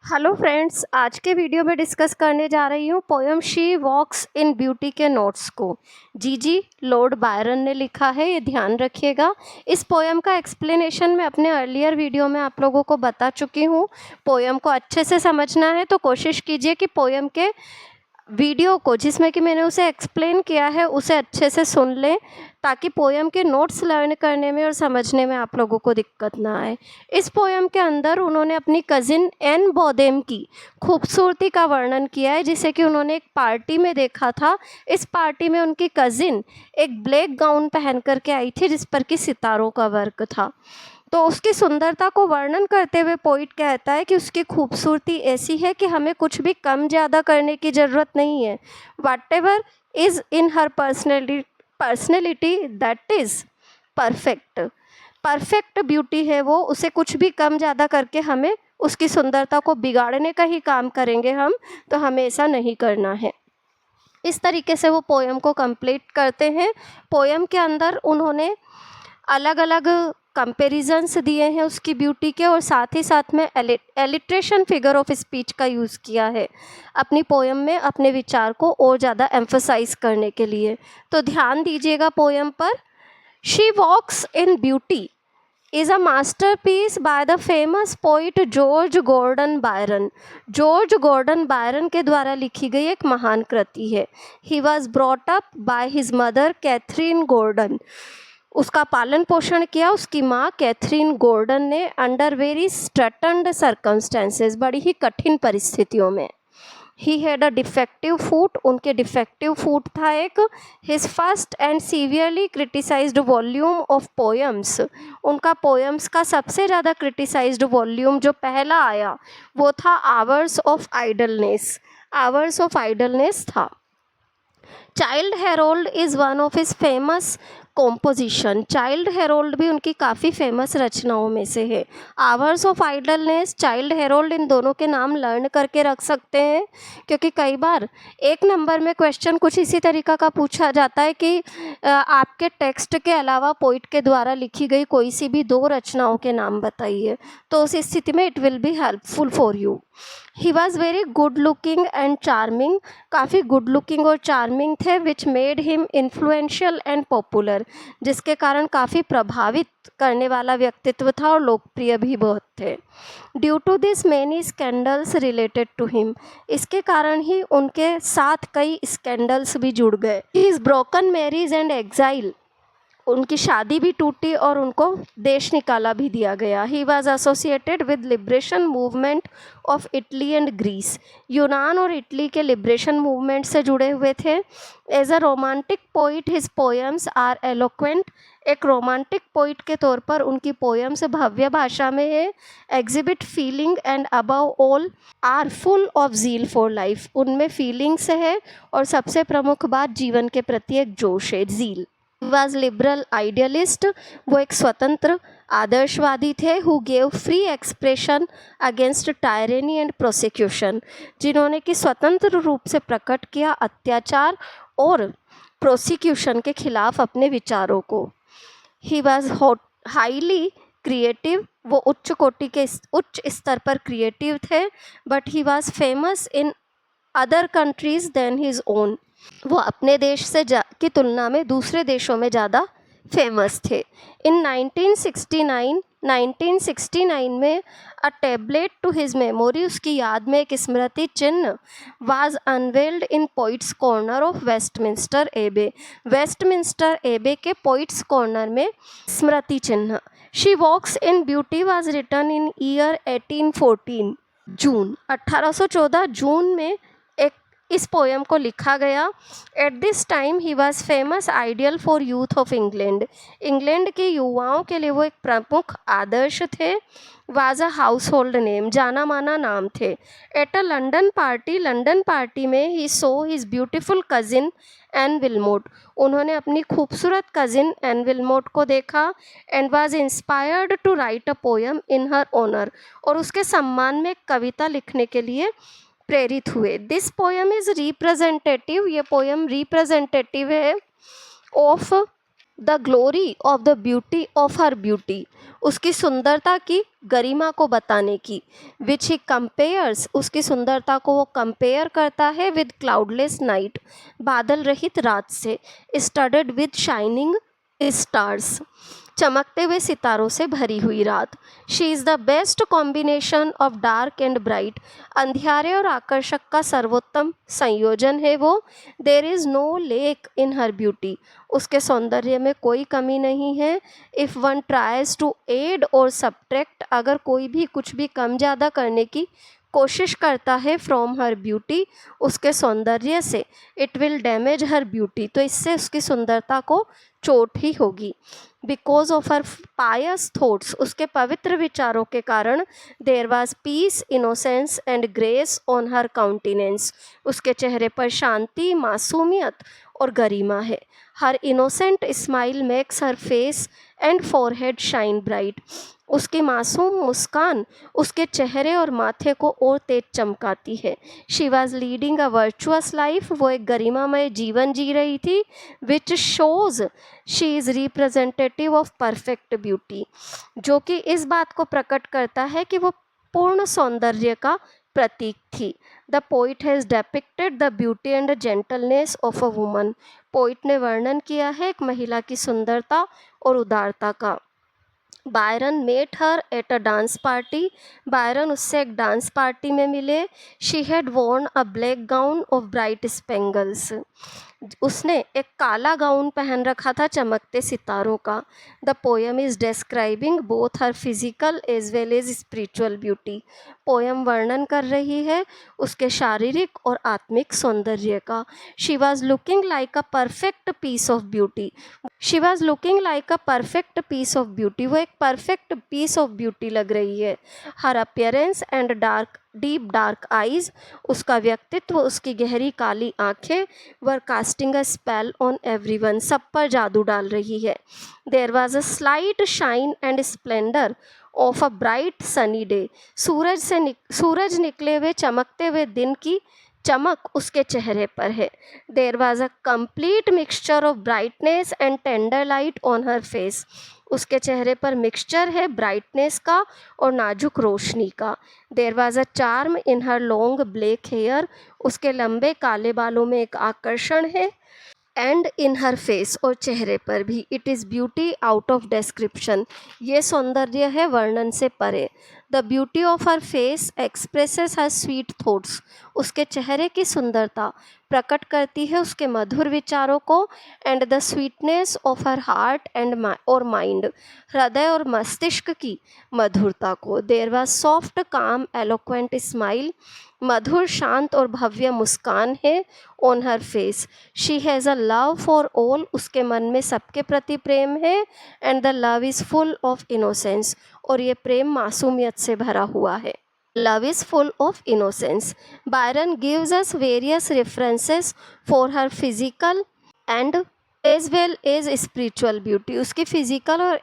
Hello friends, आज के video में डिस्कस करने जा रही हूँ poem she walks in beauty के नोट्स को। जी लॉर्ड बायरन ने लिखा है, ये ध्यान रखिएगा। इस पोयम का एक्सप्लेनेशन मैं अपने अर्लियर वीडियो में आप लोगों को बता चुकी हूँ। पोयम को अच्छे से समझना है तो कोशिश कीजिए कि पोयम के वीडियो को जिसमें कि मैंने उसे एक्सप्लेन किया है उसे अच्छे से सुन लें, ताकि पोयम के नोट्स लर्न करने में और समझने में आप लोगों को दिक्कत ना आए। इस पोयम के अंदर उन्होंने अपनी कज़िन एन बोदेम की खूबसूरती का वर्णन किया है, जिसे कि उन्होंने एक पार्टी में देखा था। इस पार्टी में उनकी कज़िन एक ब्लैक गाउन पहन करके आई थी जिस पर कि सितारों का वर्क था। तो उसकी सुंदरता को वर्णन करते हुए पोइट कहता है कि उसकी खूबसूरती ऐसी है कि हमें कुछ भी कम ज़्यादा करने की ज़रूरत नहीं है। What ever is in her personality that is perfect. Perfect beauty है वो, उसे कुछ भी कम ज़्यादा करके हमें उसकी सुंदरता को बिगाड़ने का ही काम करेंगे हम, तो हमें ऐसा नहीं करना है। इस तरीके से वो पोयम को कंप्लीट करते हैं। पोयम के अंदर उन्होंने अलग अलग कंपेरिजन्स दिए हैं उसकी ब्यूटी के, और साथ ही साथ में एलिट्रेशन फिगर ऑफ स्पीच का यूज़ किया है अपनी पोयम में अपने विचार को और ज़्यादा एम्फसाइज करने के लिए। तो ध्यान दीजिएगा पोयम पर। She walks in beauty is a masterpiece by the famous poet George Gordon Byron. George Gordon Byron के द्वारा लिखी गई एक महान कृति है। He was brought up by his mother Catherine Gordon. उसका पालन पोषण किया उसकी माँ कैथरीन गॉर्डन ने अंडर वेरी स्ट्रेटन्ड सर्कमस्टेंसेस, बड़ी ही कठिन परिस्थितियों में। ही हैड अ डिफेक्टिव फूट, उनके डिफेक्टिव फूट था एक। His first and severely criticised volume of poems, उनका पोएम्स का सबसे ज़्यादा क्रिटिसाइज्ड वॉल्यूम जो पहला आया वो था hours of idleness. Hours of idleness था। Child Harold is one of his famous composition. Child Harold भी उनकी काफ़ी फेमस रचनाओं में से है। Hours of idleness, child Harold, इन दोनों के नाम लर्न करके रख सकते हैं, क्योंकि कई बार एक नंबर में क्वेश्चन कुछ इसी तरीका का पूछा जाता है कि आपके टेक्स्ट के अलावा पोइट के द्वारा लिखी गई कोई सी भी दो रचनाओं के नाम बताइए। तो उस स्थिति में it will be helpful for you. He was very good looking and charming, काफ़ी गुड लुकिंग और चार्मिंग थे, which made him influential and popular, जिसके कारण काफ़ी प्रभावित करने वाला व्यक्तित्व था और लोकप्रिय भी बहुत थे। Due to this many scandals related to him, इसके कारण ही उनके साथ कई स्कैंडल्स भी जुड़ गए। He is broken marriage and exile, उनकी शादी भी टूटी और उनको देश निकाला भी दिया गया। He was associated with liberation movement of Italy and Greece, यूनान और इटली के लिब्रेशन मूवमेंट से जुड़े हुए थे। As a romantic poet his poems are eloquent, एक रोमांटिक पोइट के तौर पर उनकी पोएम्स भव्य भाषा में है। Exhibit feeling and above all are full of zeal for life, उनमें फीलिंग्स है और सबसे प्रमुख बात जीवन के प्रति एक जोश है, जील। वॉज लिबरल आइडियलिस्ट, वो एक स्वतंत्र आदर्शवादी थे। Who gave free expression against टायरेनी and prosecution, जिन्होंने कि स्वतंत्र रूप से प्रकट किया अत्याचार और प्रोसिक्यूशन के खिलाफ अपने विचारों को। ही वॉज हाईली क्रिएटिव, वो उच्च कोटि के उच्च स्तर पर क्रिएटिव थे। But he was famous in other countries than his own, वो अपने देश से की तुलना में दूसरे देशों में ज़्यादा फेमस थे। इन 1969 में a tablet to his memory, उसकी याद में एक स्मृति चिन्ह was unveiled in poets corner of Westminster Abbey, Westminster Abbey के पोइट्स कॉर्नर में स्मृति चिन्ह। She walks in beauty was written in year 1814, जून 1814 जून में इस पोएम को लिखा गया। At this time he was famous ideal for youth of England, England के युवाओं के लिए वो एक प्रमुख आदर्श थे। Was a household name, जाना माना नाम थे। At a London party, London party में ही so his beautiful cousin Ann Wilmot, उन्होंने अपनी खूबसूरत कजिन एन विलमोट को देखा। And was inspired to write a poem in her honour, और उसके सम्मान में एक कविता लिखने के लिए प्रेरित हुए। दिस पोएम इज रिप्रेजेंटेटिव, ये पोएम रिप्रेजेंटेटिव है of the glory of the beauty of her beauty, उसकी सुंदरता की गरिमा को बताने की। विच ही कंपेयर्स, उसकी सुंदरता को वो कंपेयर करता है विद क्लाउडलेस नाइट, बादल रहित रात से, स्टडेड विद शाइनिंग स्टार्स, चमकते हुए सितारों से भरी हुई रात। She is the best combination of dark and bright, अंधियारे और आकर्षक का सर्वोत्तम संयोजन है वो। There is no lack in her beauty, उसके सौंदर्य में कोई कमी नहीं है। If one tries to add और सब्ट्रैक्ट, अगर कोई भी कुछ भी कम ज़्यादा करने की कोशिश करता है फ्रॉम हर ब्यूटी, उसके सौंदर्य से, it will damage her beauty, तो इससे उसकी सुंदरता को चोट ही होगी। Because of her pious thoughts, उसके पवित्र विचारों के कारण, there was peace, innocence and grace on her countenance, उसके चेहरे पर शांति, मासूमियत और गरिमा है। Her innocent smile makes her face and forehead shine bright, उसकी मासूम मुस्कान उसके चेहरे और माथे को और तेज चमकाती है। She was leading a virtuous life, वो एक गरिमामय जीवन जी रही थी। Which shows she is representative of perfect beauty, जो कि इस बात को प्रकट करता है कि वो पूर्ण सौंदर्य का प्रतीक थी। The poet has डेपिक्टेड the beauty and gentleness of a woman, poet ने वर्णन किया है एक महिला की सुंदरता और उदारता का। Byron met her at a dance party, Byron उससे एक डांस पार्टी में मिले। She had worn a black gown of bright spangles, उसने एक काला गाउन पहन रखा था चमकते सितारों का। The poem is describing both her physical as well as spiritual beauty, poem वर्णन कर रही है उसके शारीरिक और आत्मिक सौंदर्य का। She was looking like a perfect piece of beauty, she was looking like a perfect piece of beauty, वो एक परफेक्ट पीस ऑफ ब्यूटी लग रही है। Her appearance and deep dark eyes, उसका व्यक्तित्व, उसकी गहरी काली आंखें, were casting a spell on everyone, सब पर जादू डाल रही है। There was a slight shine and splendour of a bright sunny day, सूरज निकले हुए चमकते हुए दिन की चमक उसके चेहरे पर है। देर was a complete mixture of brightness and tender light on her face, उसके चेहरे पर मिक्सचर है ब्राइटनेस का और नाजुक रोशनी का। There was a charm in her long black hair, उसके लंबे काले बालों में एक आकर्षण है। एंड इन हर फेस, और चेहरे पर भी। It is beauty out of description, ये सौंदर्य है वर्णन से परे। The beauty of her face expresses her sweet thoughts, उसके चेहरे की सुंदरता प्रकट करती है उसके मधुर विचारों को। And the sweetness of her heart and और माइंड, हृदय और मस्तिष्क की मधुरता को। देयर वॉज सॉफ्ट काम एलोक्वेंट स्माइल, मधुर शांत और भव्य मुस्कान है on her face. She has a love for all, उसके मन में सबके प्रति प्रेम है। And the love is full of innocence, और ये प्रेम मासूमियत से भरा हुआ है। Love is full of innocence. Byron gives us various references for her physical and as well as spiritual beauty, उसकी फिजिकल और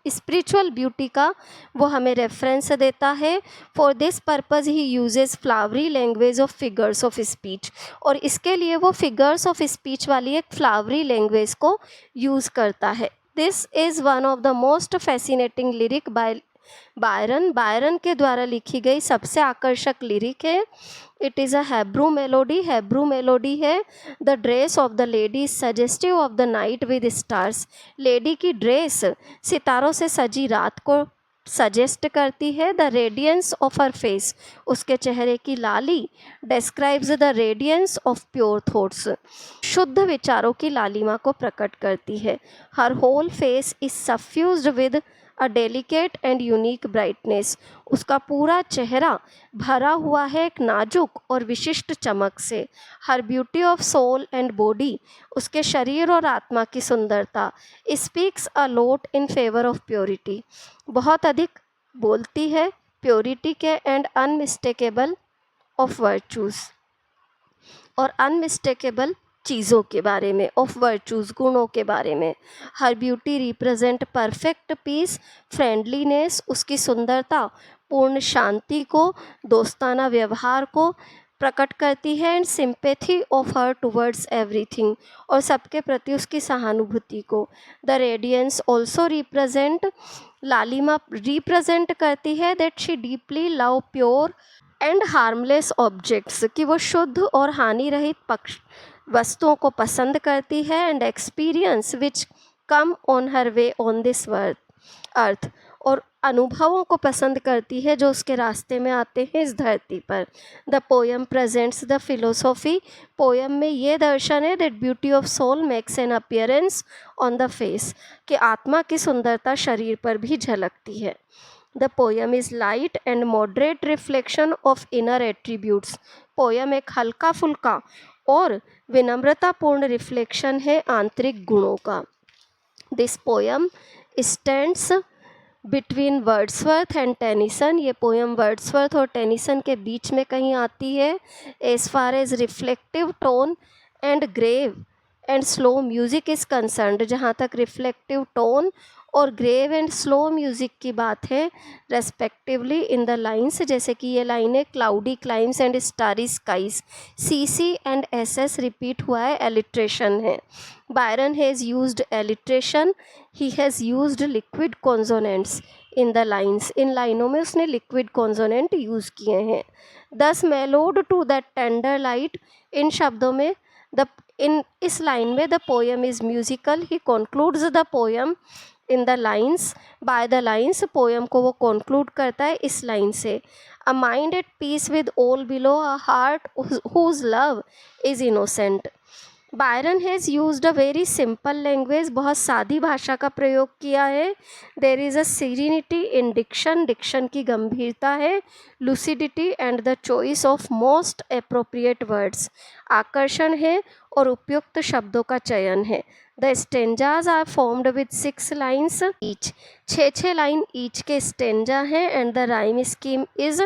स्पिरिचुअल ब्यूटी का वो हमें रेफरेंस देता है। For this purpose he uses flowery language of figures of speech, और इसके लिए वो फिगर्स ऑफ स्पीच वाली एक फ्लावरी लैंग्वेज को यूज़ करता है। This is one of the most fascinating lyric by Byron के द्वारा लिखी गई सबसे आकर्षक लिरिक है। It is a Hebrew melody है। The dress of the lady suggestive of the night with stars, lady की ड्रेस सितारों से सजी रात को सजेस्ट करती है। The radiance of her face, उसके चेहरे की लाली describes the radiance of pure thoughts, शुद्ध विचारों की लालिमा को प्रकट करती है। Her whole face is suffused with a delicate and unique brightness, उसका पूरा चेहरा भरा हुआ है एक नाजुक और विशिष्ट चमक से। Her beauty of soul and body, उसके शरीर और आत्मा की सुंदरता speaks a lot in favour of purity, बहुत अधिक बोलती है प्योरिटी के एंड अनमिस्टेकेबल ऑफ वर्चूज़, और अनमिस्टेकेबल चीज़ों के बारे में, ऑफ वर्चूज़ गुणों के बारे में। Her beauty represent perfect peace, friendliness, उसकी सुंदरता पूर्ण शांति को, दोस्ताना व्यवहार को, प्रकट करती है and sympathy of her towards everything, और सबके प्रति उसकी सहानुभूति को। द रेडियंस ऑल्सो रिप्रेजेंट, लालिमा रिप्रेजेंट करती है that she deeply love pure and harmless objects, कि वो शुद्ध और हानि रहित पक्ष वस्तुओं को पसंद करती है, and experience which come on her way on this earth, और अनुभवों को पसंद करती है जो उसके रास्ते में आते हैं इस धरती पर। The poem presents the philosophy, poem में ये दर्शन है that beauty of soul makes an appearance on the face, कि आत्मा की सुंदरता शरीर पर भी झलकती है। The poem is light and moderate reflection of inner attributes, poem एक हल्का फुल्का और विनम्रतापूर्ण रिफ्लेक्शन है आंतरिक गुणों का। This poem stands between Wordsworth and Tennyson, ये पोयम वर्ड्सवर्थ और टेनिसन के बीच में कहीं आती है। As far as reflective tone and grave and slow music is concerned, जहाँ तक रिफ्लेक्टिव टोन और ग्रेव एंड स्लो म्यूज़िक की बात है रेस्पेक्टिवली इन द लाइन्स, जैसे कि ये लाइनें cloudy climes and starry skies, C and S repeat हुआ है, एलिट्रेशन है। Byron has used alliteration, he has used liquid consonants in the lines, इन लाइनों में उसने लिक्विड कॉन्सोनेंट यूज़ किए हैं। Thus mellowed to that tender light, इन शब्दों में इस लाइन में the poem is musical, he concludes the poem in the lines by the lines, poem को वो कंक्लूड करता है इस लाइन से। A mind at peace with all below, a heart whose love is innocent. Byron has used a very simple language, बहुत सादी भाषा का प्रयोग किया है। There is a serenity in diction, diction की गंभीरता है। Lucidity and the choice of most appropriate words, आकर्षण है और उपयुक्त शब्दों का चयन है। The stanzas are formed with 6 lines each, 6 line each के स्टेंजा हैं। And the rhyme scheme is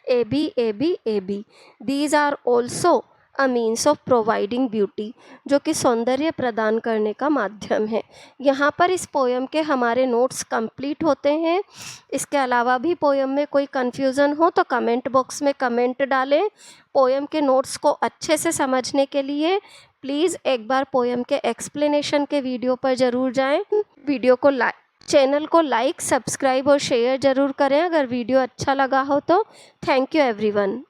A B A B A B. These are also a means of providing beauty, जो कि सौंदर्य प्रदान करने का माध्यम है। यहाँ पर इस पोयम के हमारे नोट्स कंप्लीट होते हैं। इसके अलावा भी पोयम में कोई कन्फ्यूज़न हो तो कमेंट बॉक्स में कमेंट डालें। पोयम के नोट्स को अच्छे से समझने के लिए प्लीज़ एक बार पोयम के एक्सप्लेनेशन के वीडियो पर ज़रूर जाएं। वीडियो को चैनल को लाइक, सब्सक्राइब और शेयर ज़रूर करें अगर वीडियो अच्छा लगा हो तो। Thank you everyone.